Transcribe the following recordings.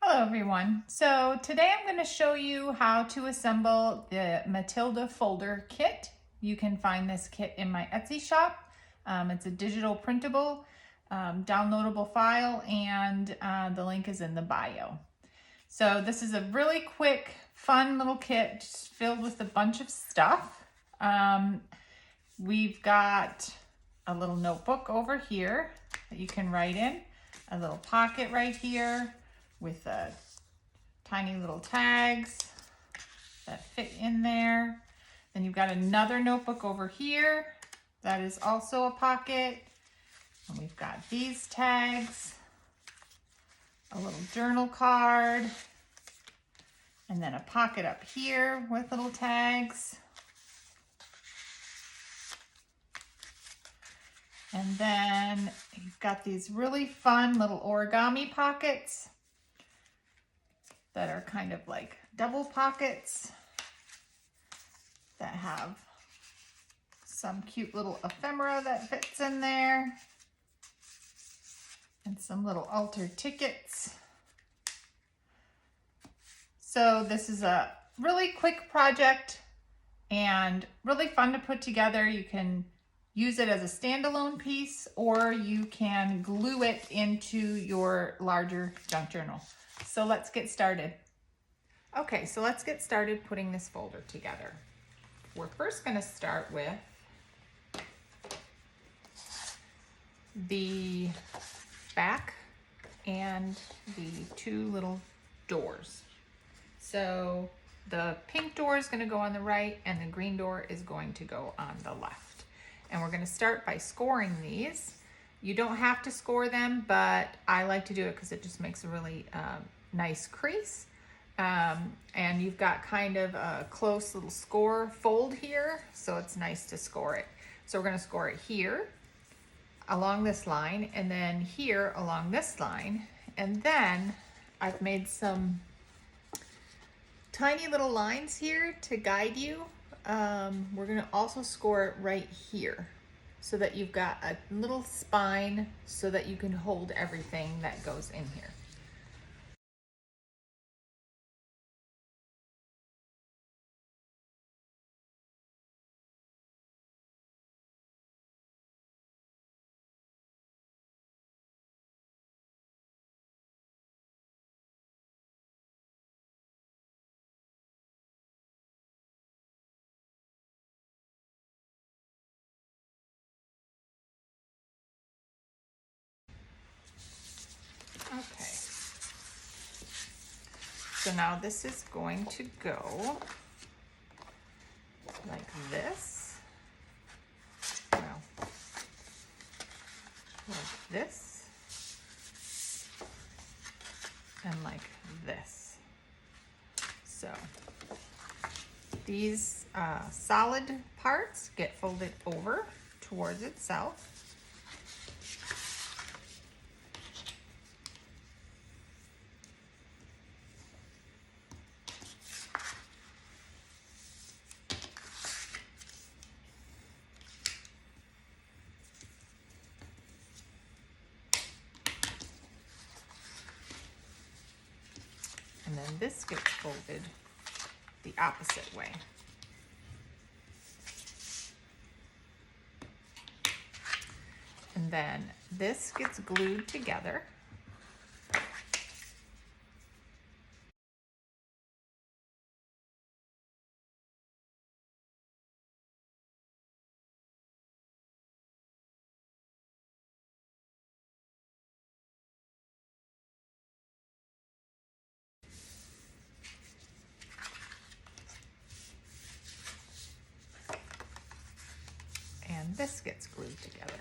Hello everyone. So today I'm going to show you how to assemble the Matilda folder kit. You can find this kit in my Etsy shop. It's a digital printable, downloadable file, and the link is in the bio. So this is a really quick, fun little kit just filled with a bunch of stuff. We've got a little notebook over here that you can write in, a little pocket right here with tiny little tags that fit in there. Then you've got another notebook over here that is also a pocket. And we've got these tags, a little journal card, and then a pocket up here with little tags. And then you've got these really fun little origami pockets that are kind of like double pockets that have some cute little ephemera that fits in there and some little altered tickets. So this is a really quick project and really fun to put together. You can use it as a standalone piece, or you can glue it into your larger junk journal. So let's get started. Okay, so let's get started putting this folder together. We're first going to start with the back and the two little doors. So the pink door is going to go on the right and the green door is going to go on the left. And we're going to start by scoring these. You don't have to score them, but I like to do it because it just makes a really nice crease. And you've got kind of a close little score fold here, so it's nice to score it. So we're going to score it here along this line, and then here along this line. And then I've made some tiny little lines here to guide you. We're going to also score it right here so that you've got a little spine so that you can hold everything that goes in here. Okay, so now this is going to go like this, well, like this, and like this. So these solid parts get folded over towards itself. And then this gets folded the opposite way. And then this gets glued together. And this gets glued together.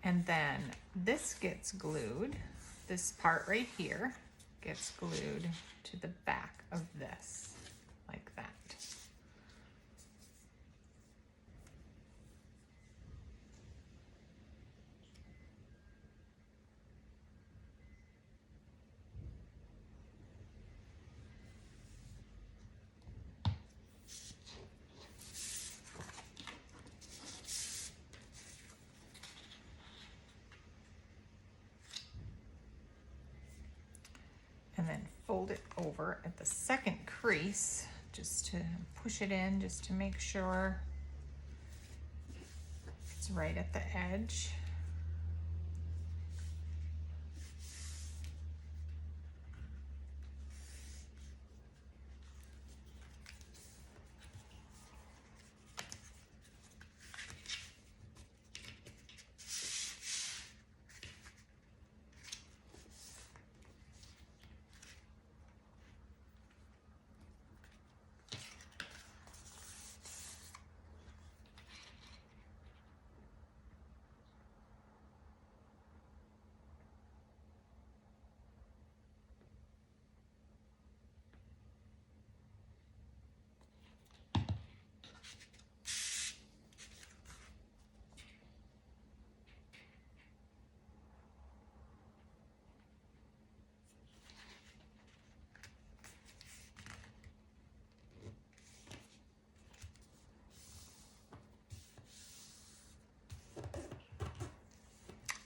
And then this gets glued, this part right here gets glued to the back of this, like that. And then fold it over at the second crease, just to push it in, just to make sure it's right at the edge.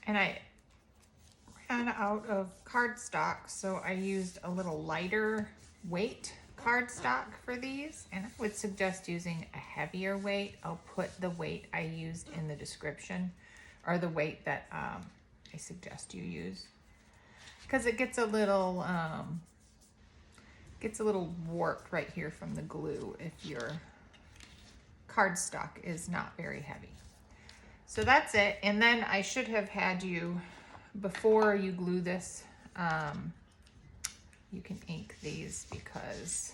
And I ran out of cardstock, so I used a little lighter weight cardstock for these, and I would suggest using a heavier weight. I'll put the weight I used in the description, or the weight that I suggest you use, because it gets a little warped right here from the glue if your cardstock is not very heavy. So that's it. And then I should have had you, before you glue this, you can ink these, because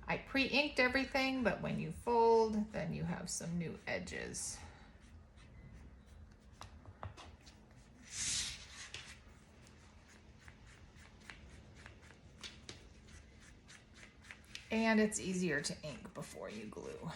I pre-inked everything, but when you fold, then you have some new edges. And it's easier to ink before you glue.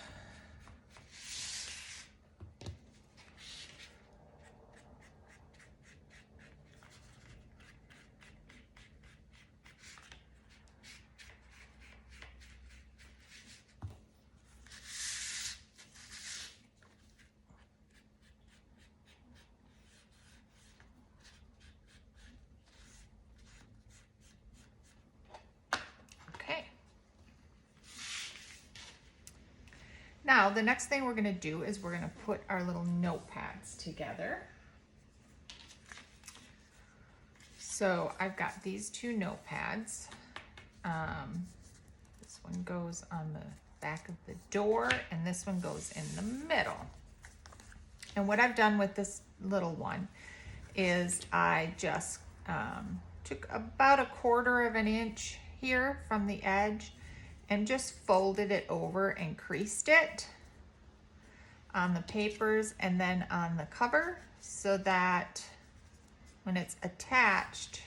Now, the next thing we're going to do is we're going to put our little notepads together. So I've got these two notepads. This one goes on the back of the door, and this one goes in the middle. And what I've done with this little one is I just took about 1/4 of an inch here from the edge and just folded it over and creased it on the papers and then on the cover, so that when it's attached,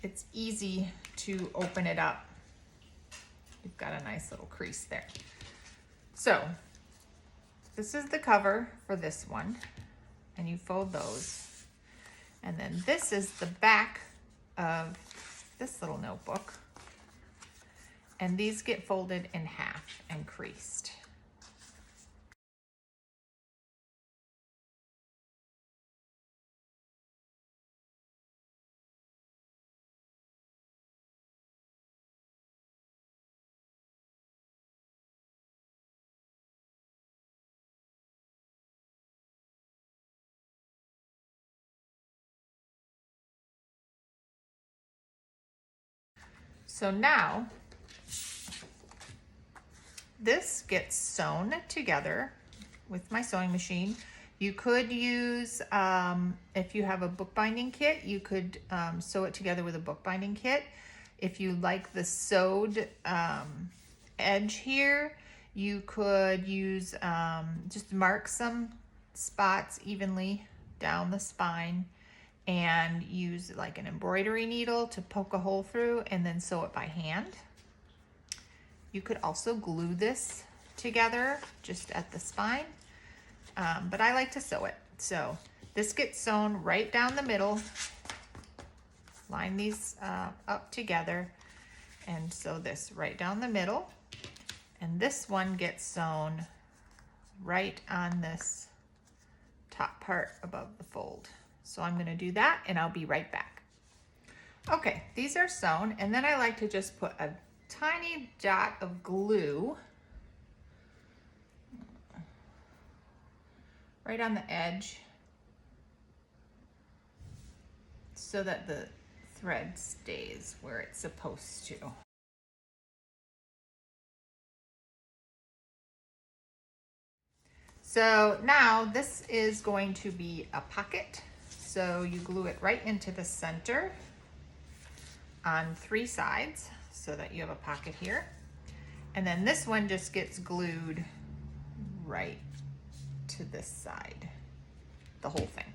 it's easy to open it up. You've got a nice little crease there. So this is the cover for this one, and you fold those. And then this is the back of this little notebook. And these get folded in half and creased. So now this gets sewn together with my sewing machine. You could use, if you have a bookbinding kit, you could sew it together with a bookbinding kit. If you like the sewed edge here, you could use, just mark some spots evenly down the spine and use like an embroidery needle to poke a hole through and then sew it by hand. You could also glue this together just at the spine, but I like to sew it. So this gets sewn right down the middle. Line these up together and sew this right down the middle. And this one gets sewn right on this top part above the fold. So I'm going to do that and I'll be right back. Okay, these are sewn, and then I like to just put a tiny dot of glue right on the edge so that the thread stays where it's supposed to. So now this is going to be a pocket. So you glue it right into the center on 3 sides so that you have a pocket here. And then this one just gets glued right to this side, the whole thing.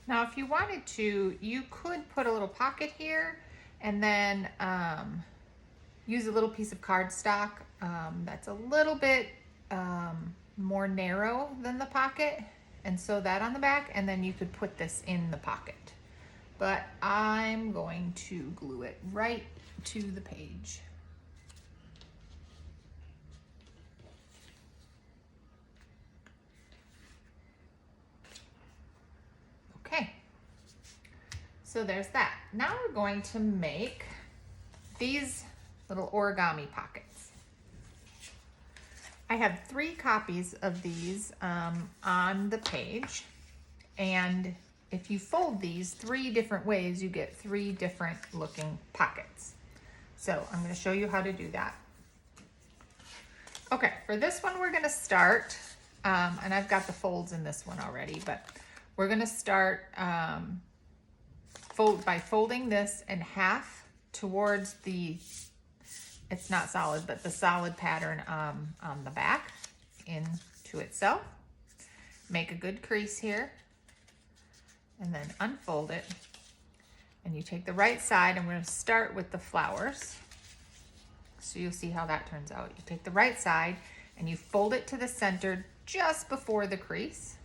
Now, if you wanted to, you could put a little pocket here and then use a little piece of cardstock that's a little bit more narrow than the pocket and sew that on the back, and then you could put this in the pocket. But I'm going to glue it right to the page. Okay, so there's that. Now we're going to make these little origami pockets. I have 3 copies of these on the page, and if you fold these 3 different ways, you get 3 different looking pockets. So I'm going to show you how to do that. Okay, for this one we're going to start, and I've got the folds in this one already, but we're going to start by folding this in half towards the, it's not solid, but the solid pattern on the back into itself. Make a good crease here and then unfold it. And you take the right side, and we're going to start with the flowers. So you'll see how that turns out. You take the right side and you fold it to the center just before the crease.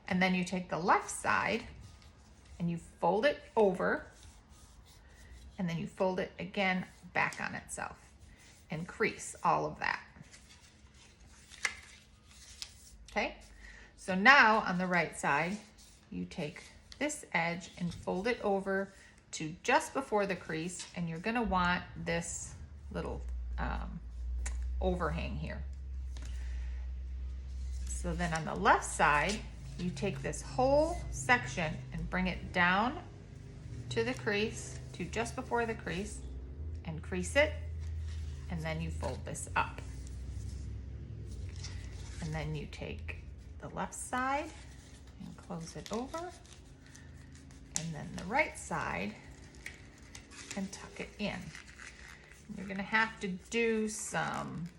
And then you take the left side and you fold it over, and then you fold it again back on itself and crease all of that. Okay, so now on the right side, you take this edge and fold it over to just before the crease, and you're gonna want this little overhang here. So then on the left side, you take this whole section and bring it down to the crease, to just before the crease, and crease it, and then you fold this up. And then you take the left side and close it over, and then the right side and tuck it in. And you're gonna have to do some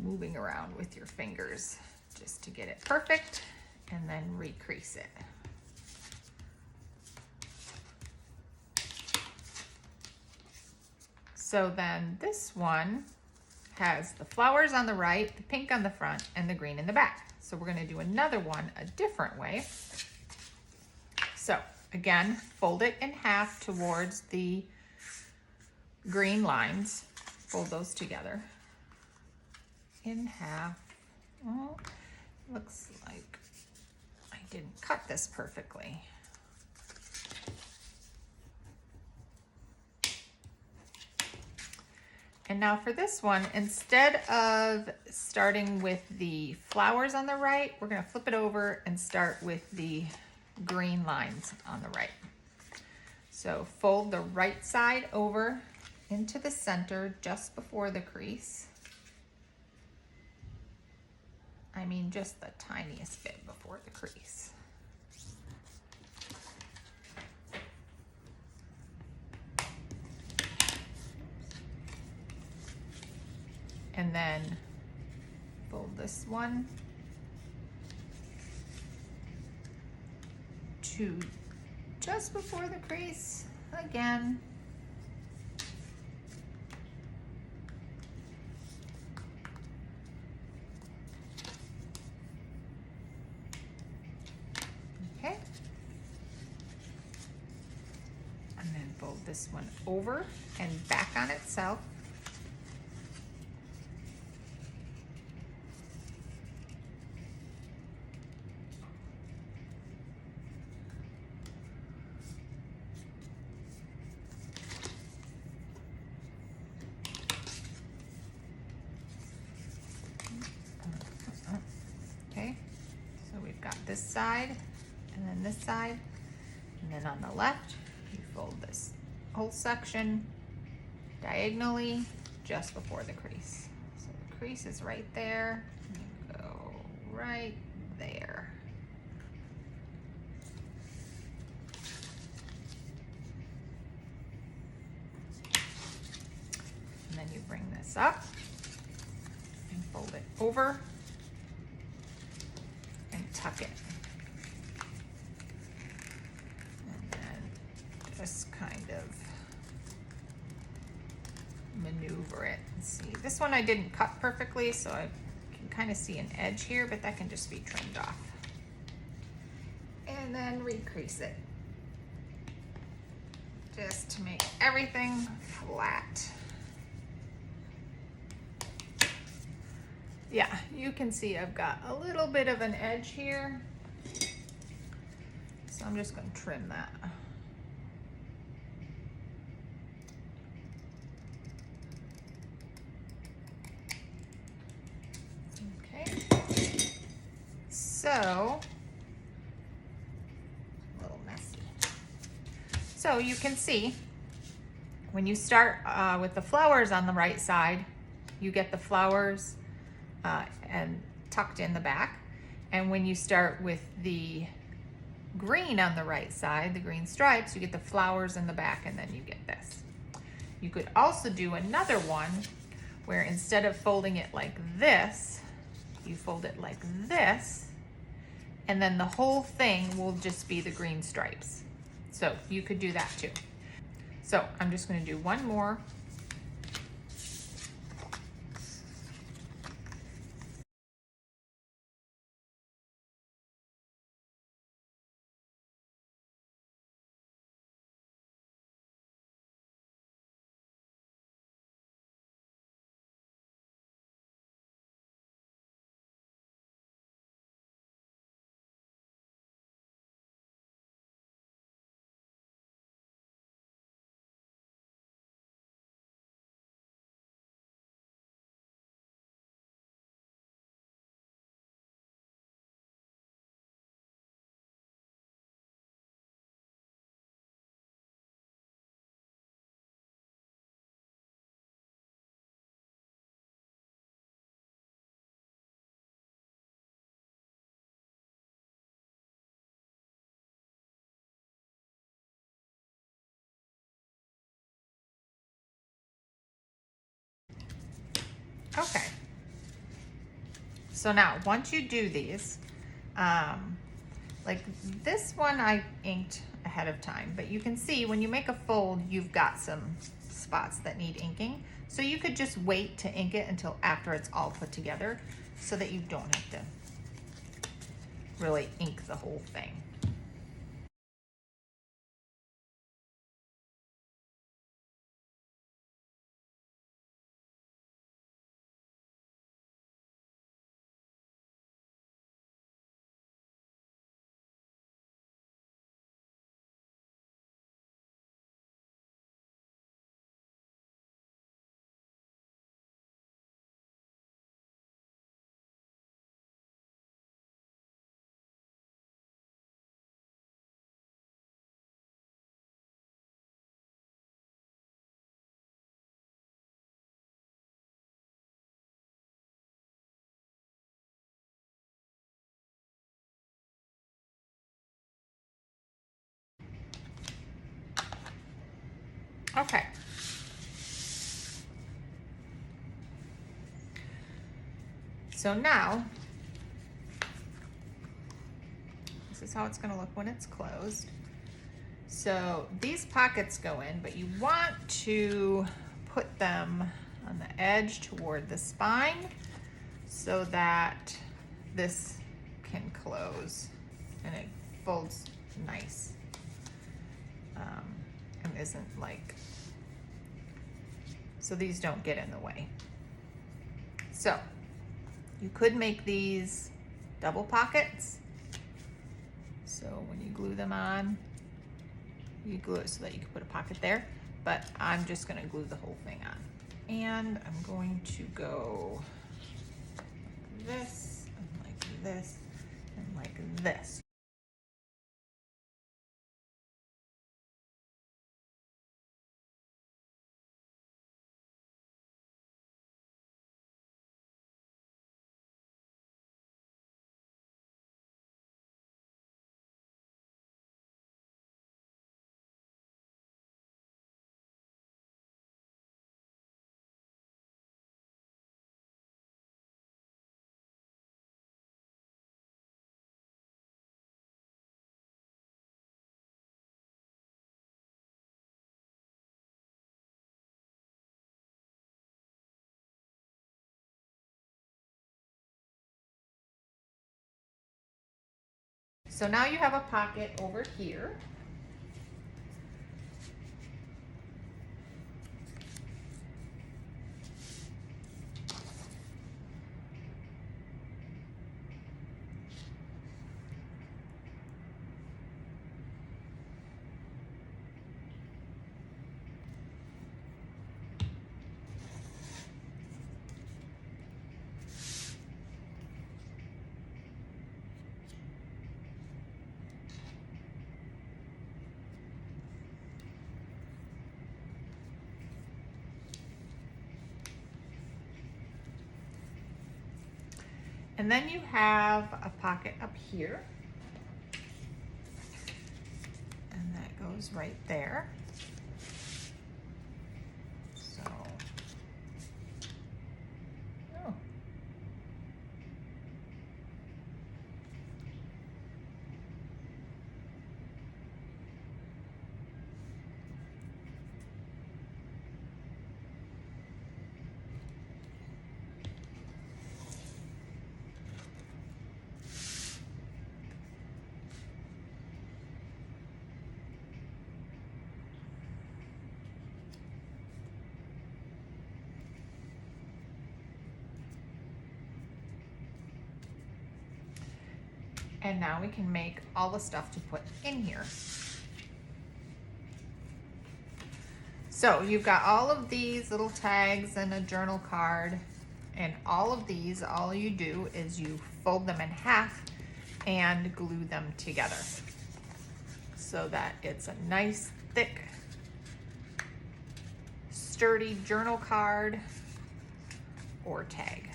moving around with your fingers just to get it perfect, and then recrease it. So then this one has the flowers on the right, the pink on the front, and the green in the back. So we're going to do another one a different way. So again, fold it in half towards the green lines. Fold those together in half. Oh, looks like I didn't cut this perfectly. And now for this one, instead of starting with the flowers on the right, we're gonna flip it over and start with the green lines on the right. So fold the right side over into the center just before the crease. I mean, just the tiniest bit before the crease. And then fold this one to just before the crease again. Okay. And then fold this one over and back on itself. Okay, so we've got this side and then this side, and then on the left, you fold this whole section diagonally just before the crease. So the crease is right there, you go right there. And then you bring this up and fold it over and tuck it. And then just kind of maneuver it and see. This one I didn't cut perfectly, so I can kind of see an edge here, but that can just be trimmed off. And then recrease it, just to make everything flat. Yeah, you can see I've got a little bit of an edge here, so I'm just going to trim that. Okay, so a little messy. So you can see when you start with the flowers on the right side, you get the flowers and tucked in the back. And when you start with the green on the right side, the green stripes, you get the flowers in the back, and then you get this. You could also do another one where instead of folding it like this, you fold it like this, and then the whole thing will just be the green stripes. So you could do that too. So I'm just going to do one more. Okay. So now, once you do these, like this one I inked ahead of time, but you can see when you make a fold, you've got some spots that need inking. So you could just wait to ink it until after it's all put together so that you don't have to really ink the whole thing. Okay. So now, this is how it's gonna look when it's closed. So these pockets go in, but you want to put them on the edge toward the spine so that this can close and it folds nice, and isn't like, so these don't get in the way. So you could make these double pockets. So when you glue them on, you glue it so that you can put a pocket there, but I'm just gonna glue the whole thing on. And I'm going to go like this, and like this, and like this. So now you have a pocket over here. And then you have a pocket up here. And that goes right there. So, oh. And now we can make all the stuff to put in here. So you've got all of these little tags and a journal card, and all of these, all you do is you fold them in half and glue them together so that it's a nice, thick, sturdy journal card or tag.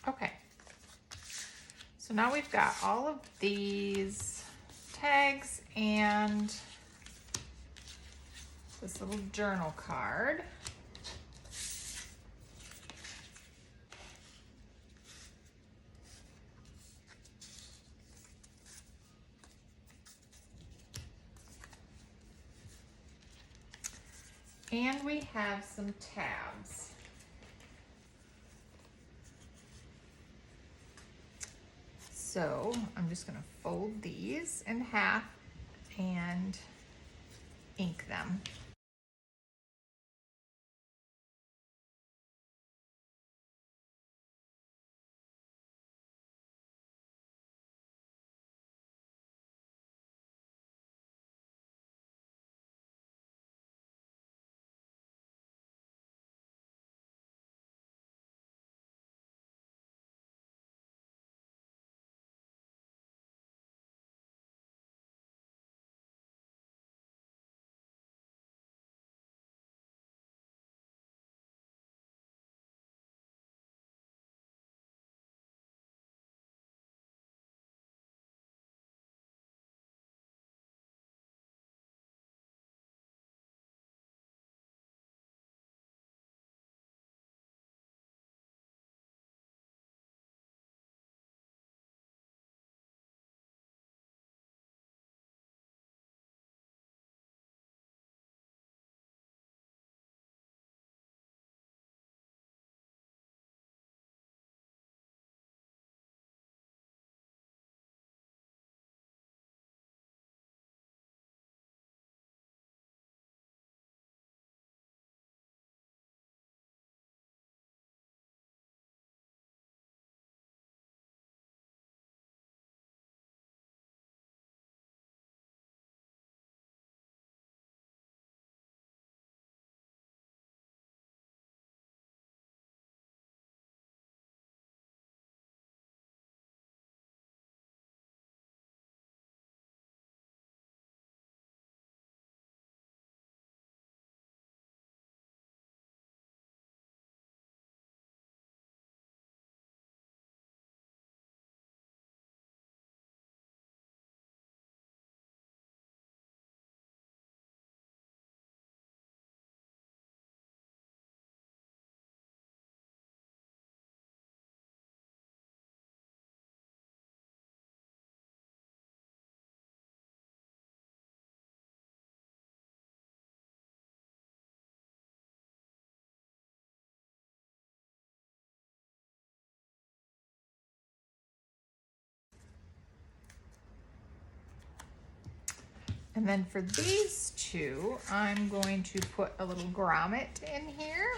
Okay, so now we've got all of these tags and this little journal card. And we have some tabs. So I'm just gonna fold these in half and ink them. And then for these two, I'm going to put a little grommet in here.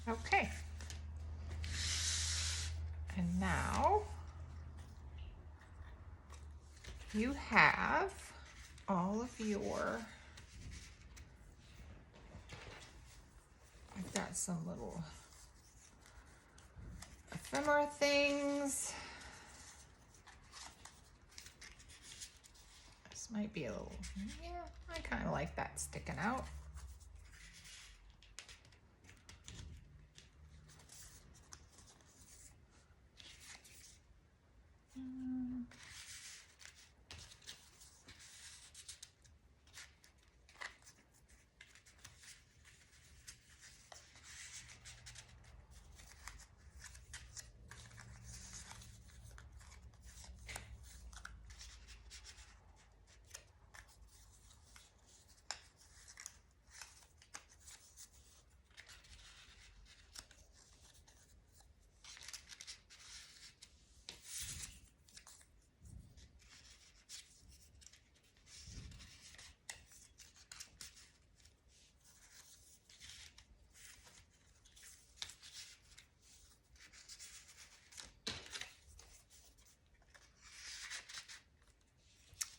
Okay. And now you have all of your, I've got some little ephemera things. This might be a little, yeah, I kind of like that sticking out.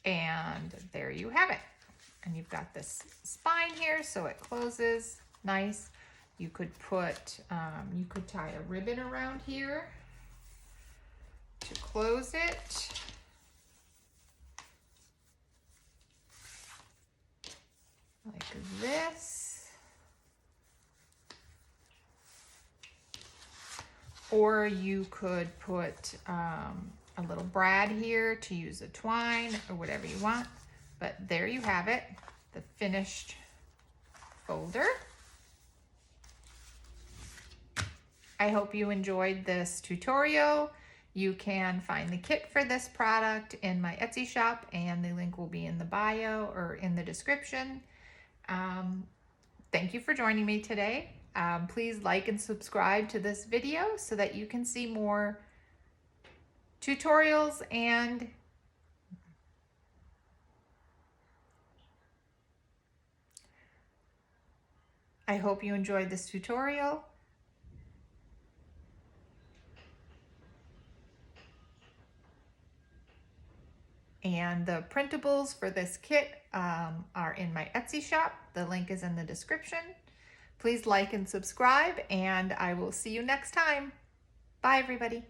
And there you have it. And you've got this spine here, so it closes nice. You could put, you could tie a ribbon around here to close it. Like this. Or you could put a little brad here to use a twine or whatever you want. But there you have it, the finished folder. I hope you enjoyed this tutorial. You can find the kit for this product in my Etsy shop, and the link will be in the bio or in the description. Thank you for joining me today. Please like and subscribe to this video so that you can see more tutorials, and I hope you enjoyed this tutorial. And the printables for this kit are in my Etsy shop. The link is in the description. Please like and subscribe, and I will see you next time. Bye, everybody.